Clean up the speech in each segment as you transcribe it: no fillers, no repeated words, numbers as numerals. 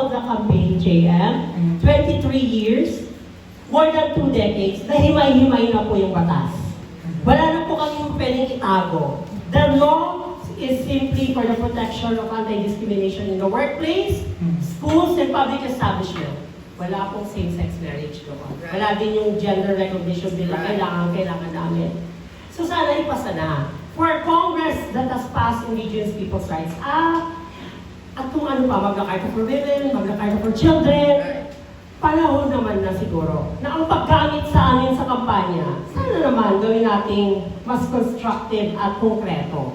of the campaign, JM, 23 years, more than 2 decades, nahimay-himay na po yung batas. Wala na po kami pwedeng itago. The law is simply for the protection of anti-discrimination in the workplace, schools, and public establishment. Wala pong same-sex marriage doon. Wala din yung gender recognition bill na kailangan namin. So sana ipasa na. For Congress that has passed Indigenous People's Rights Act, at kung ano pa, Magna Carta for Women, Magna Carta for Children, panahon naman na siguro na ang paggamit sa amin sa kampanya, sana naman gawin nating mas constructive at konkreto.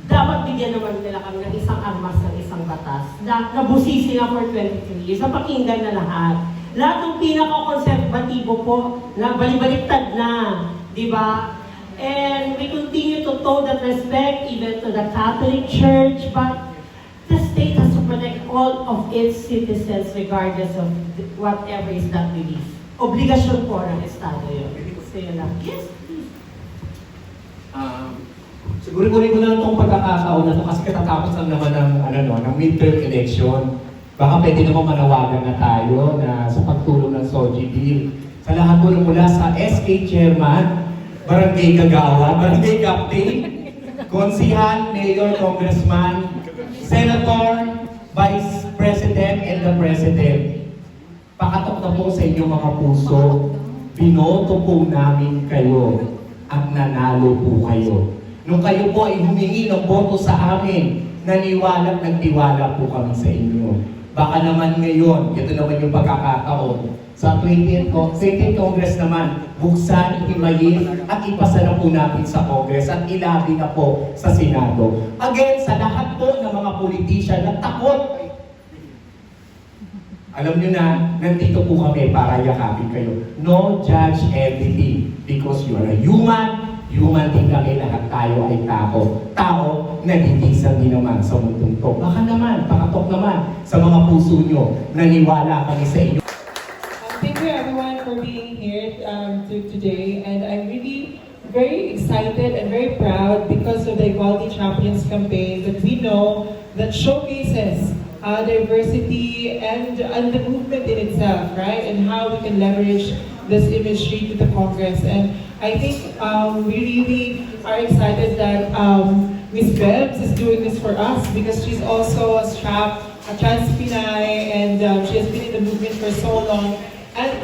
Dapat bigyan naman nila kami ng isang armas ng isang batas na nabusisi na for 23 years, na pakinggan na lahat. Lahat ng pinaka-konservatibo po, na balibaliktad na, di ba? And we continue to show that respect even to the Catholic Church, but the state has to protect all of its citizens regardless of whatever is that belief. Obligasyon po ng Estado yun. So yun lang. Yes, please. Siguro-gurin ko na lang itong pagkakataon na ito kasi katatapos lang naman ng midterm election. Baka pwede naman manawagan na tayo na sa pagtulong ng SOGI bill. Sa lahat po mula sa SK Chairman, Barangay Kagawa, Barangay Captain, Konsihal, Mayor, Congressman, Senator, Vice President, and the President. Pakatok na po sa inyong mga puso. Binoto po namin kayo at nanalo po kayo. Nung kayo po ay humingi ng boto sa amin, naniwala at nagtiwala po kami sa inyo. Baka naman ngayon, ito naman yung pagkakataon. Sa 20th Congress naman, buksan, himayin, at ipasa na po natin sa Congress at ilabi na po sa Senado. Again, sa lahat po ng mga politician na takot, alam nyo na, nandito po kami para yakapin kayo. No judge everything because you are a human. Human din kami, lahat tayo ay tao. Tao, nagtitisang din naman sa mundong to. Baka naman, pakatok naman sa mga puso nyo, naniwala kami sa inyo. Thank you everyone for being here today, and I'm really very excited and very proud because of the Equality Champions campaign that we know that showcases diversity and the movement in itself, right? And how we can leverage this imagery to the Congress. And I think we really are excited that Ms. Bebs is doing this for us because she's also a trans Pinay, and she has been in the movement for so long. And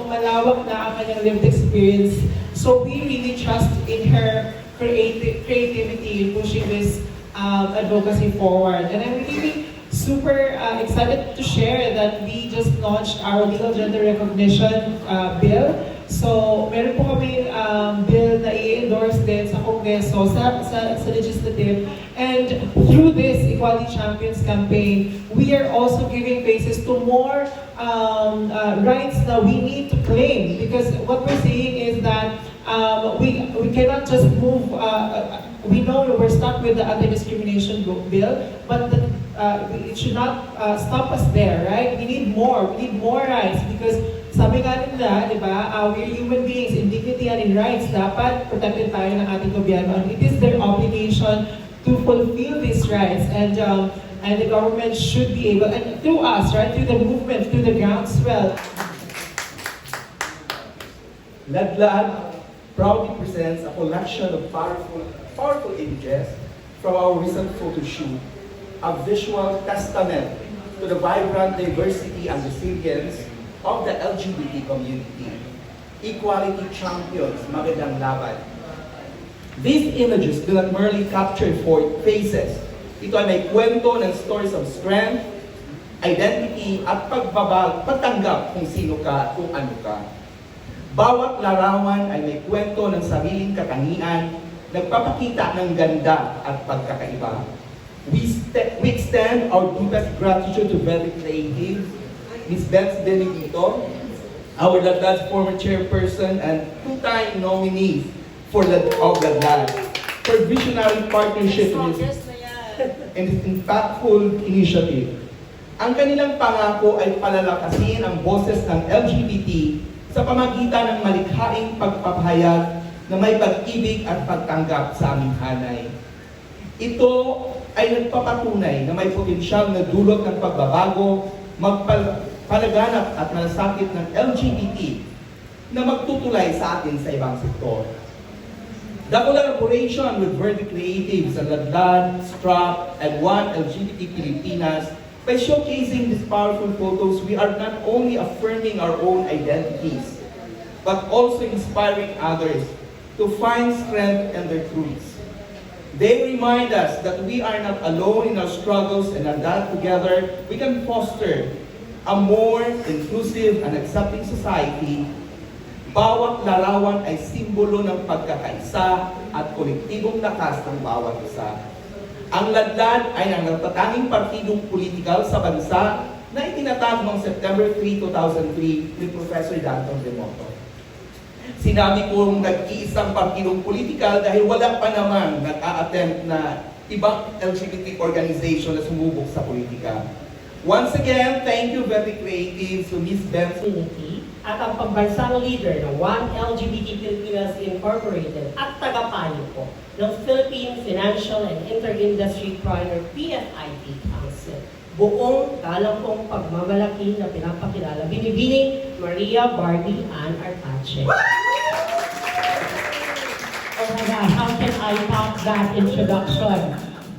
malawak na ang kanyang lived experience. So we really trust in her creativity in pushing this advocacy forward. And I'm really super excited to share that we just launched our legal gender recognition bill. So, meron po kami bill na i-endorse din sa Kongreso, sa legislative. And through this Equality Champions campaign, we are also giving faces to more rights that we need to claim. Because what we're saying is that we cannot just move, we know we're stuck with the anti-discrimination bill, but it should not stop us there, right? We need more rights because sabi nga nila, di ba, we're human beings in dignity and in rights. Dapat protected tayo ng ating gobyerno. And it is their obligation to fulfill these rights. And the government should be able, and through us, right, through the movement, through the groundswell. Ladlad proudly presents a collection of powerful images from our recent photo shoot, a visual testament to the vibrant diversity and resilience of the LGBT community. Equality champions, magandang laban. These images do not merely capture faces. Ito ay may kwento ng stories of strength, identity, at pagtanggap kung sino ka at kung ano ka. Bawat larawan ay may kwento ng sariling katangian, nagpapakita ng ganda at pagkakaiba. We extend our deepest gratitude to very creative Ms. Bebs Benedito, our Ladlad's former chairperson and two-time nominee for Ladlad, for visionary partnership in this impactful initiative. Ang kanilang pangako ay palalakasin ang boses ng LGBT sa pamagitan ng malikhaing pagpapahayag na may pag-ibig at pagtanggap sa aming hanay. Ito ay nagpapatunay na may potensyal na dulot ng pagbabago magpalaganap at malasakit ng LGBT na magtutulay sa atin sa ibang sektor. The collaboration with Verde Creatives and Ladlad, Strap, and One LGBT Pilipinas, by showcasing these powerful photos, we are not only affirming our own identities, but also inspiring others to find strength in their truths. They remind us that we are not alone in our struggles and that together we can foster a more inclusive and accepting society. Bawat larawan ay simbolo ng pagkakaisa at kolektibong lakas ng bawat isa. Ang Ladlad ay ang natatanging partidong politikal sa bansa na itinatag noong September 3, 2003 ni Professor Danton Remoto. Sinabi kong nag-iisang partidong politikal dahil wala pa namang nag-a-attempt na ibang LGBT organization na sumubok sa politika. Once again, thank you very creative to Ms. Benson at ang pambansang leader ng One LGBT Pilipinas Incorporated at tagapayo po ng Philippine Financial and Inter-Industry Partner PFIP Council. Buong galang pong pagmamalaki na pinapakilala, Binibining Maria Barbie Ann Artache. Oh my God, how can I top that introduction?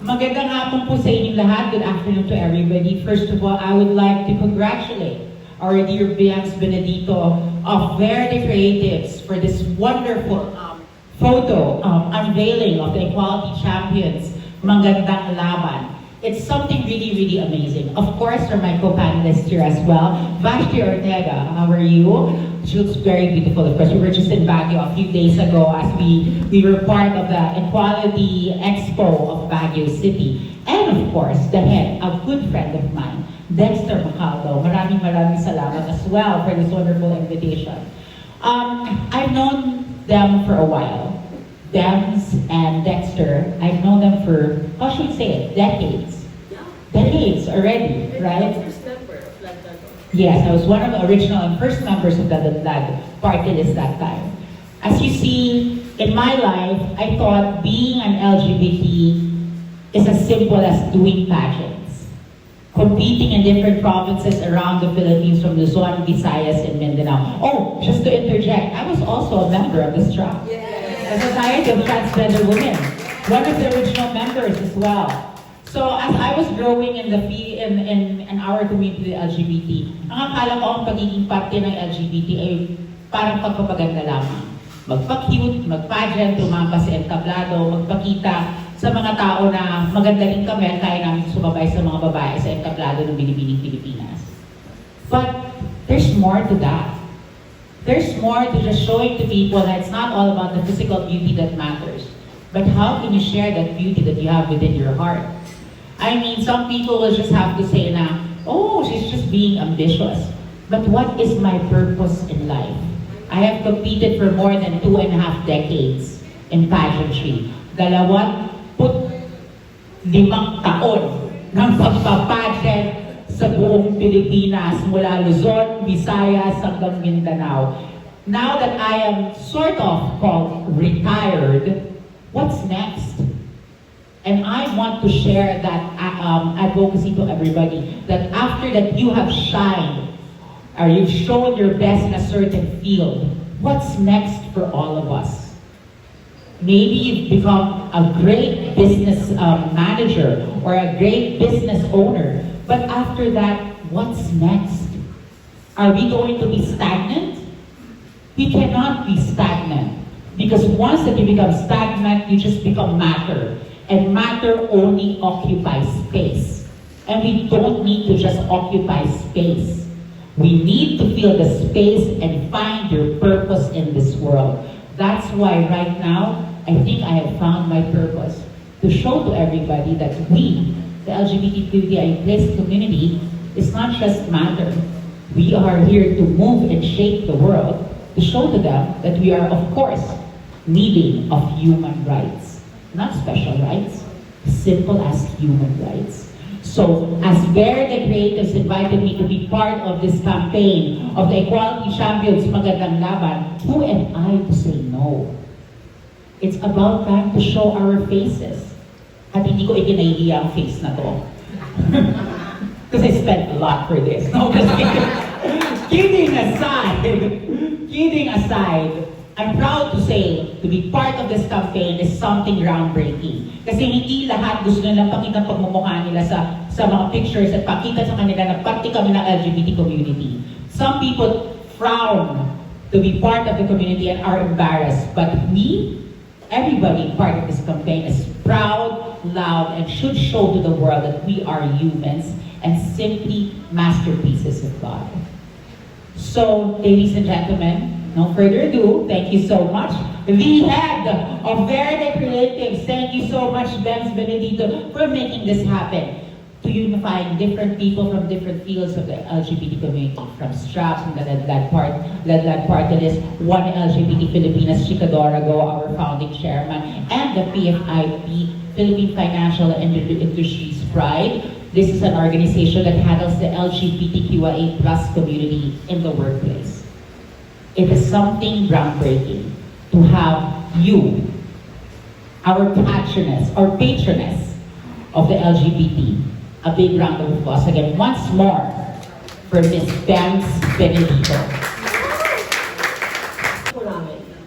Magandang hapon po sa inyong lahat. Good afternoon to everybody. First of all, I would like to congratulate our dear Bianx Benedito of Verde Creatives for this wonderful photo unveiling of the Equality Champions Magandang Laban. It's something really, really amazing. Of course, for my co-panelists here as well, Vashti Ortega, how are you? She looks very beautiful. Of course, we were just in Baguio a few days ago as we were part of the Equality Expo of Baguio City. And of course, the head, a good friend of mine, Dexter Macaldo. Maraming salamat as well for this wonderful invitation. I've known them for a while. Dems and Dexter, I've known them for, how should we say it, decades. Decades already, right? Yes, I was one of the original and first members of the Ladlad party list that time. As you see, in my life, I thought being an LGBT is as simple as doing pageants. Competing in different provinces around the Philippines from Luzon, Visayas, and Mindanao. Oh, just to interject, I was also a member of the STRA. The Society of Transgender Women. One of the original members as well. So as I was growing in our community, the LGBT, ang akala ko ang pagiging parte ng LGBT ay parang pagpapaganda lamang. Magpa-cute, mag-pageant, tumamba sa entablado, magpakita sa mga tao na maganda rin kami at kaya namin sumabay sa mga babae sa entablado ng Binibining Pilipinas. But there's more to that. There's more to just showing to people that it's not all about the physical beauty that matters, but how can you share that beauty that you have within your heart? I mean, some people will just have to say na, oh, she's just being ambitious. But what is my purpose in life? I have competed for more than 2.5 decades in pageantry. 25 taon ng pagpapageant sa buong Pilipinas, mula Luzon, Visayas, hanggang Mindanao. Now that I am sort of called retired, what's next? And I want to share that advocacy to everybody, that after that you have shined, or you've shown your best in a certain field, what's next for all of us? Maybe you've become a great business manager or a great business owner. But after that, what's next? Are we going to be stagnant? We cannot be stagnant. Because once that you become stagnant, you just become matter. And matter only occupies space. And we don't need to just occupy space. We need to fill the space and find your purpose in this world. That's why right now, I think I have found my purpose. To show to everybody that we, the LGBTQIA+ community, is not just matter. We are here to move and shape the world, to show to them that we are, of course, needing of human rights. Not special rights, simple as human rights. So, as Verde Creatives invited me to be part of this campaign of the Equality Champions Magandang Laban, who am I to say no? It's about time to show our faces. At hindi ko ikinahihiya ang face na to. because I spent a lot for this. No, just kidding. Kidding aside, I'm proud to say to be part of this campaign is something groundbreaking. Kasi hindi lahat gusto nilang pakita ang pagmumukha nila sa mga pictures at pakita sa kanila na parte kami ng LGBT community. Some people frown to be part of the community and are embarrassed. But me, everybody part of this campaign is proud, loud, and should show to the world that we are humans and simply masterpieces of God. So, ladies and gentlemen, no further ado, thank you so much. The head of Verde Creatives, thank you so much, Benz Benedito, for making this happen. To unifying different people from different fields of the LGBT community, from STRAP, from the led part of this, One LGBT Filipinas, Chicadora Go, our founding chairman, and the PFIP, Philippine Financial and Industries Pride. This is an organization that handles the LGBTQIA+ community in the workplace. It is something groundbreaking to have you, our patroness of the LGBT. A big round of applause again once more for Ms. Benz Benedito.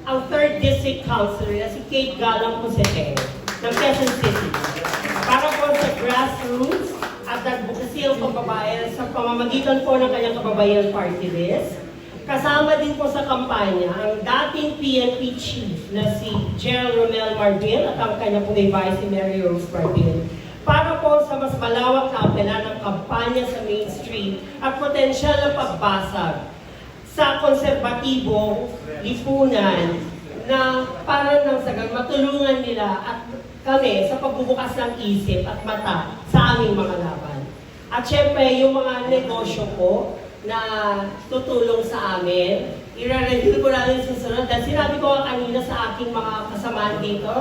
Ang 3rd District Councilor na si Kate Galang Pusete ng Quezon City para po sa grassroots at advocacy ng kababayan sa pamamagitan po ng kanyang kababayan party list. Kasama din po sa kampanya ang dating PNP chief na si Gerald Romel Marbil at ang kanyang pong vice si Mary Rose Marbil para po sa mas malawak na apela ng kampanya sa mainstream at potensyal na pagbasag sa konserbatibo lipunan na para nang sagang matulungan nila at kami sa pagbubukas ng isip at mata sa aming mga laban. At syempre, yung mga negosyo ko na tutulong sa amin, i-review ko natin sa sunod. Dahil sinabi ko kanina sa aking mga kasamahan dito,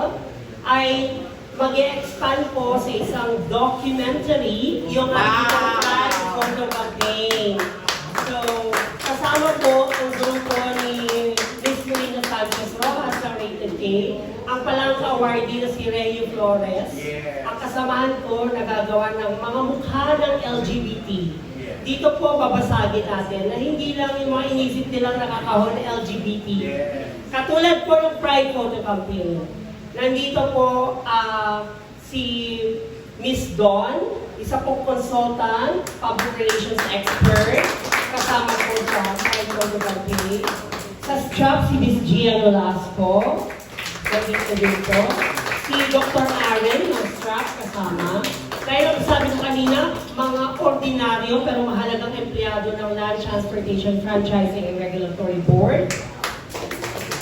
ay mag-expand po sa isang documentary yung ating photo campaign. So, kasama po ang grupo ni Miss Marina Sanchez Rojas sa Rated A, ang palangka awardee na si Reo Flores, ang kasamahan ko nagagawa ng mga mukha ng LGBT. Dito po babasagin natin na hindi lang yung mga inisip nilang nakakahon na LGBT. Katulad po ng Pride Photo Campaign. Nandito po si Miss Dawn, isa pong consultant, public relations expert, kasama po sa Pride Photo Campaign. Sa STRAP, si Miss Gia Nolasco, nandito dito. Si Dr. Aaron ng STRAP kasama. Kaya sabi ko kanina, mga ordinaryo pero mahalagang empleyado ng Land Transportation Franchising and Regulatory Board.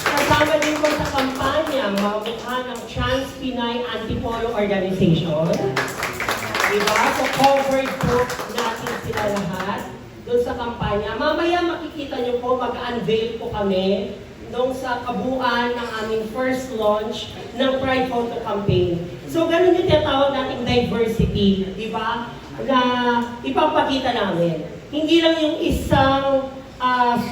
Kasama din po sa kampanya, mga mukha ng Trans-Pinay Antipolo Organization. Diba? So covered po natin sila lahat doon sa kampanya. Mamaya makikita nyo po, mag-unveil po kami doon sa kabuuan ng aming first launch ng Pride Photo Campaign. So, ganun yung tinatawag nating diversity, di ba? Na ipapakita namin. Hindi lang yung isang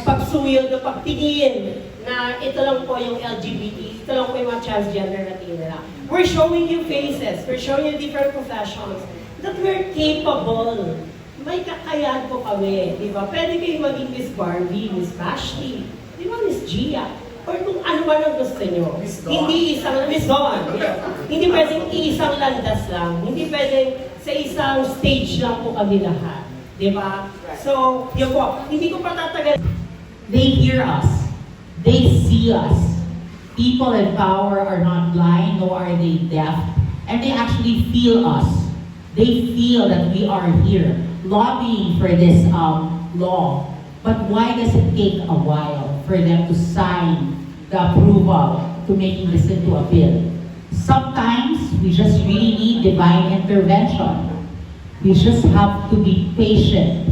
pagsuyod o pagtingin na ito lang po yung LGBT, ito lang po yung mga transgender na tingin nila. We're showing you faces, we're showing you different professions that we're capable. May kakayahan po kami, di ba? Pwede kayo maging Miss Barbie, Miss Ashley, di ba, Miss Gia? Or kung ano man ang gusto nyo. Hindi isang, Miss Dawn. Yeah. Hindi pwedeng isang landas lang. Hindi pwedeng sa isang stage lang po kami lahat. Di ba? So, yun po. Hindi ko pa tatagal. They hear us. They see us. People in power are not blind, nor are they deaf. And they actually feel us. They feel that we are here, lobbying for this law. But why does it take a while for them to sign the approval to making this into a bill? Sometimes we just really need divine intervention. We just have to be patient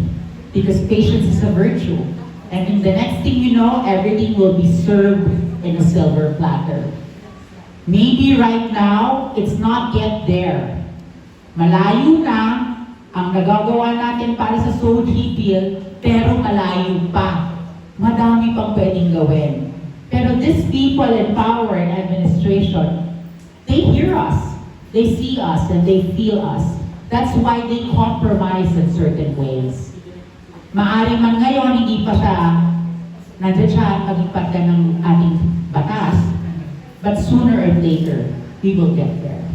because patience is a virtue. And in the next thing you know, everything will be served in a silver platter. Maybe right now, it's not yet there. Malayo na ang nagagawa natin para sa SOGI bill, pero malayo pa. Madami pang pwedeng gawin. Pero these people in power and administration, they hear us, they see us, and they feel us. That's why they compromise in certain ways. Maaring man ngayon, hindi pa siya, nandiyan siya at maging ng ating batas, but sooner or later, we will get there.